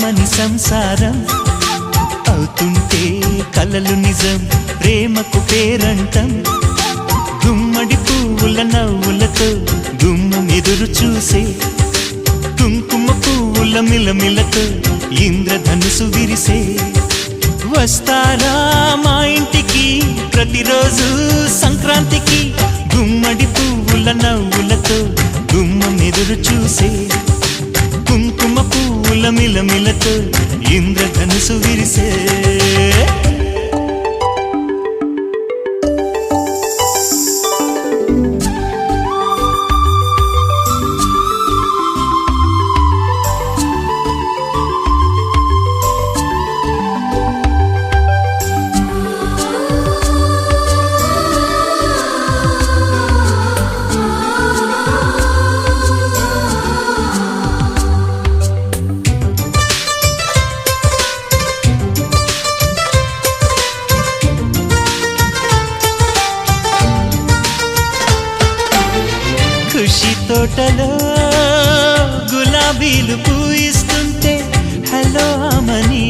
ఆమని సంసారం అవుతుంటే కలలు నిజం ప్రేమకు పేరంటం గుమ్మడి పువ్వుల నవ్వులతో గుమ్మం ఎదురు చూసే కుంకుమ పువ్వుల మిలమిలతో ఇంద్రధనుసు విరిసే వస్తారా మా ఇంటికి ప్రతిరోజు సంక్రాంతికి గుమ్మడి పువ్వుల నవ్వులతో గుమ్మం ఎదురు చూసే కుంకుమ పువ్వుల మిలమిలతో ఇంద్రధనుసు విరిసే ఖుషి తోటలో గులాబీలు పూయిస్తుంటే హలో ఆమని